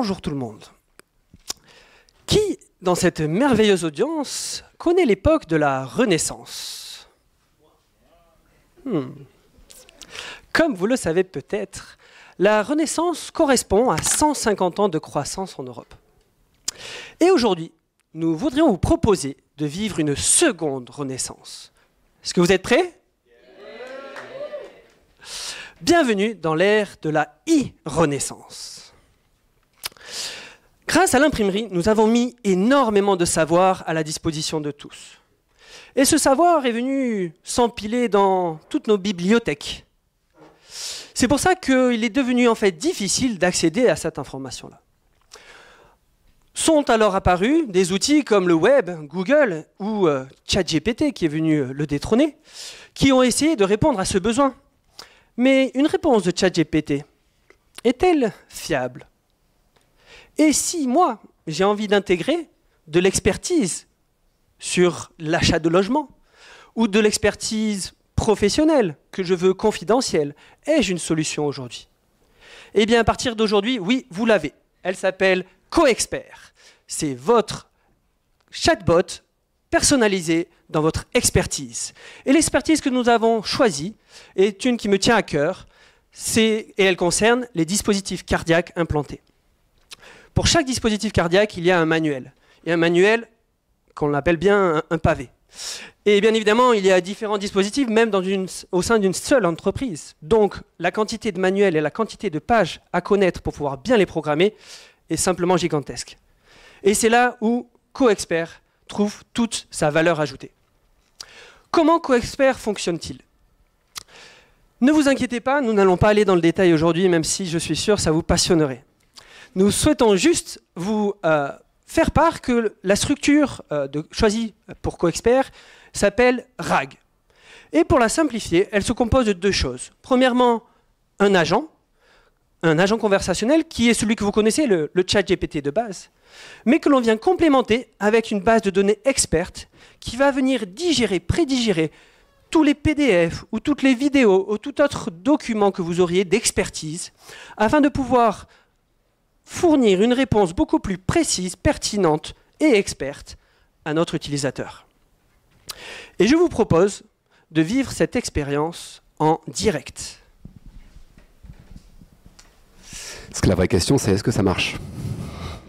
Bonjour tout le monde. Qui, dans cette merveilleuse audience, connaît l'époque de la Renaissance? Comme vous le savez peut-être, la Renaissance correspond à 150 ans de croissance en Europe. Et aujourd'hui, nous voudrions vous proposer de vivre une seconde Renaissance. Est-ce que vous êtes prêts? Bienvenue dans l'ère de la e-Renaissance. Grâce à l'imprimerie, nous avons mis énormément de savoir à la disposition de tous. Et ce savoir est venu s'empiler dans toutes nos bibliothèques. C'est pour ça qu'il est devenu en fait difficile d'accéder à cette information-là. Sont alors apparus des outils comme le web, Google ou ChatGPT qui est venu le détrôner, qui ont essayé de répondre à ce besoin. Mais une réponse de ChatGPT est-elle fiable? Et si moi, j'ai envie d'intégrer de l'expertise sur l'achat de logement ou de l'expertise professionnelle que je veux confidentielle, ai-je une solution aujourd'hui? Eh bien, à partir d'aujourd'hui, oui, vous l'avez. Elle s'appelle CoExpert. C'est votre chatbot personnalisé dans votre expertise. Et l'expertise que nous avons choisie est une qui me tient à cœur, et elle concerne les dispositifs cardiaques implantés. Pour chaque dispositif cardiaque, il y a un manuel. Et un manuel qu'on appelle bien un pavé. Et bien évidemment, il y a différents dispositifs, même au sein d'une seule entreprise. Donc, la quantité de manuels et la quantité de pages à connaître pour pouvoir bien les programmer est simplement gigantesque. Et c'est là où CoExpert trouve toute sa valeur ajoutée. Comment CoExpert fonctionne-t-il? Ne vous inquiétez pas, nous n'allons pas aller dans le détail aujourd'hui, même si je suis sûr que ça vous passionnerait. Nous souhaitons juste vous faire part que la structure choisie pour CoExpert s'appelle RAG. Et pour la simplifier, elle se compose de deux choses. Premièrement, un agent conversationnel qui est celui que vous connaissez, le ChatGPT de base, mais que l'on vient complémenter avec une base de données experte qui va venir prédigérer tous les PDF ou toutes les vidéos ou tout autre document que vous auriez d'expertise afin de pouvoir fournir une réponse beaucoup plus précise, pertinente et experte à notre utilisateur. Et je vous propose de vivre cette expérience en direct. Parce que la vraie question, c'est est-ce que ça marche?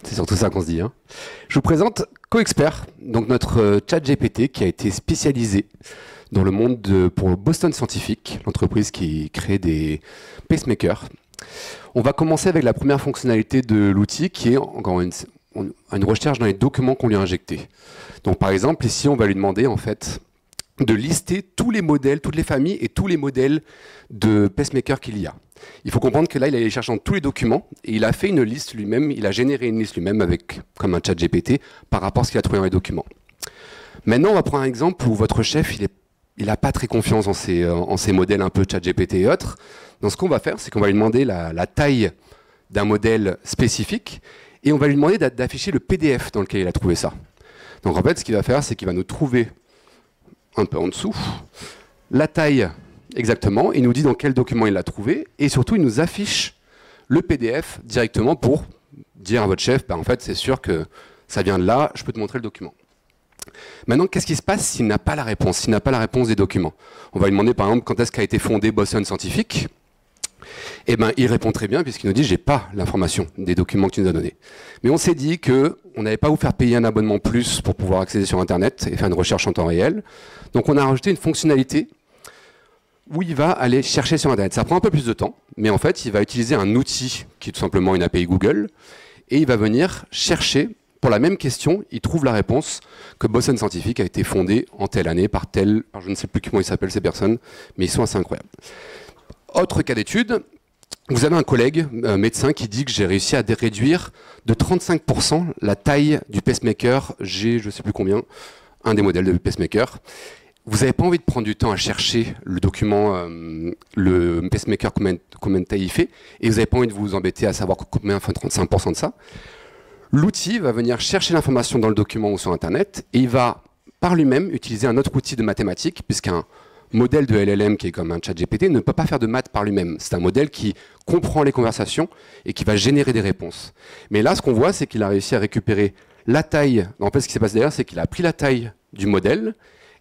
C'est surtout ça qu'on se dit. Je vous présente CoExpert, donc notre ChatGPT qui a été spécialisé dans le monde pour Boston Scientific, l'entreprise qui crée des pacemakers. On va commencer avec la première fonctionnalité de l'outil qui est encore une recherche dans les documents qu'on lui a injectés. Donc par exemple, ici, on va lui demander en fait de lister tous les modèles, toutes les familles et tous les modèles de pacemakers qu'il y a. Il faut comprendre que là, il est allé chercher dans tous les documents et il a fait une liste lui-même, il a généré une liste lui-même comme un chat GPT par rapport à ce qu'il a trouvé dans les documents. Maintenant, on va prendre un exemple où votre chef, il n'a pas très confiance en ces modèles un peu chat GPT et autres. Donc ce qu'on va faire, c'est qu'on va lui demander la taille d'un modèle spécifique et on va lui demander d'afficher le PDF dans lequel il a trouvé ça. Donc en fait, ce qu'il va faire, c'est qu'il va nous trouver un peu en dessous la taille exactement, il nous dit dans quel document il l'a trouvé, et surtout il nous affiche le PDF directement pour dire à votre chef, en fait c'est sûr que ça vient de là, je peux te montrer le document. Maintenant, qu'est-ce qui se passe s'il n'a pas la réponse, des documents? On va lui demander par exemple quand est-ce qu'a été fondé Boston Scientific. Eh bien, il répond très bien puisqu'il nous dit j'ai pas l'information des documents que tu nous as donnés. Mais on s'est dit qu'on n'allait pas vous faire payer un abonnement plus pour pouvoir accéder sur Internet et faire une recherche en temps réel. Donc on a rajouté une fonctionnalité où il va aller chercher sur Internet. Ça prend un peu plus de temps, mais en fait, il va utiliser un outil qui est tout simplement une API Google, et il va venir chercher, pour la même question, il trouve la réponse que Boston Scientific a été fondé en telle année par je ne sais plus comment ils s'appellent ces personnes, mais ils sont assez incroyables. Autre cas d'étude, vous avez un collègue médecin qui dit que j'ai réussi à réduire de 35% la taille du pacemaker G, je ne sais plus combien, un des modèles de pacemaker. Vous n'avez pas envie de prendre du temps à chercher le document, le pacemaker, combien de taille il fait, et vous n'avez pas envie de vous embêter à savoir combien fait 35% de ça. L'outil va venir chercher l'information dans le document ou sur Internet, et il va par lui-même utiliser un autre outil de mathématiques, puisqu'un modèle de LLM qui est comme un ChatGPT ne peut pas faire de maths par lui-même. C'est un modèle qui comprend les conversations et qui va générer des réponses. Mais là, ce qu'on voit, c'est qu'il a réussi à récupérer la taille. En fait, ce qui s'est passé derrière, c'est qu'il a pris la taille du modèle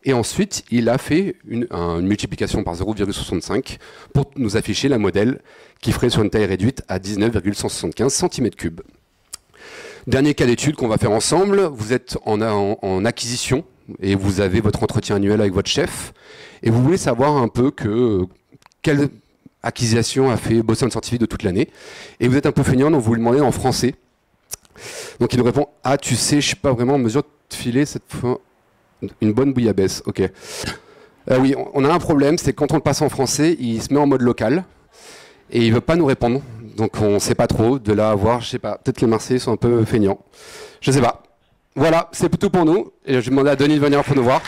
et ensuite, il a fait une multiplication par 0,65 pour nous afficher la modèle qui ferait sur une taille réduite à 19,175 cm3. Dernier cas d'étude qu'on va faire ensemble, vous êtes en acquisition et vous avez votre entretien annuel avec votre chef et vous voulez savoir un peu quelle acquisition a fait Boston Scientific de toute l'année et vous êtes un peu feignant donc vous lui demandez en français. Donc il nous répond « Ah tu sais, je ne suis pas vraiment en mesure de filer cette fois une bonne bouillabaisse. » Ok. Oui, on a un problème, c'est que quand on le passe en français, il se met en mode local et il ne veut pas nous répondre. Donc on ne sait pas trop, de là à voir, je sais pas, peut-être que les Marseillais sont un peu feignants. Je sais pas. Voilà, c'est tout pour nous. Et je vais demander à Denis de venir pour nous voir.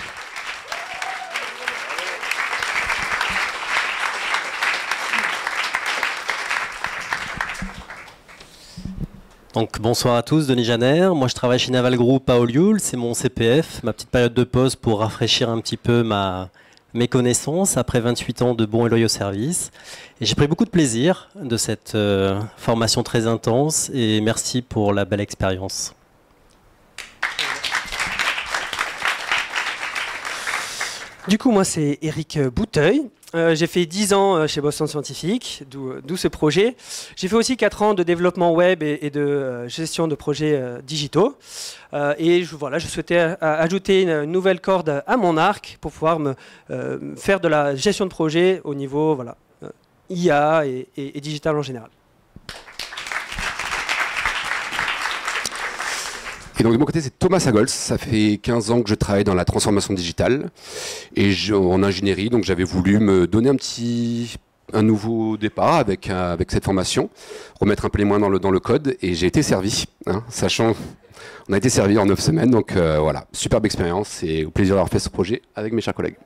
Donc bonsoir à tous, Denis Janer. Moi je travaille chez Naval Group à Olioul, c'est mon CPF, ma petite période de pause pour rafraîchir un petit peu mes connaissances après 28 ans de bons et loyaux services. Et j'ai pris beaucoup de plaisir de cette formation très intense et merci pour la belle expérience. Du coup, moi, c'est Éric Bouteuil. J'ai fait 10 ans chez Boston Scientific, d'où ce projet. J'ai fait aussi 4 ans de développement web et de gestion de projets digitaux. Et je souhaitais ajouter une nouvelle corde à mon arc pour pouvoir faire de la gestion de projet au niveau IA et digital en général. Et donc de mon côté, c'est Thomas Sagols. Ça fait 15 ans que je travaille dans la transformation digitale et en ingénierie. Donc j'avais voulu me donner un nouveau départ avec cette formation, remettre un peu les mains dans le code et j'ai été servi. Sachant, on a été servi en 9 semaines. Donc voilà, superbe expérience et au plaisir d'avoir fait ce projet avec mes chers collègues.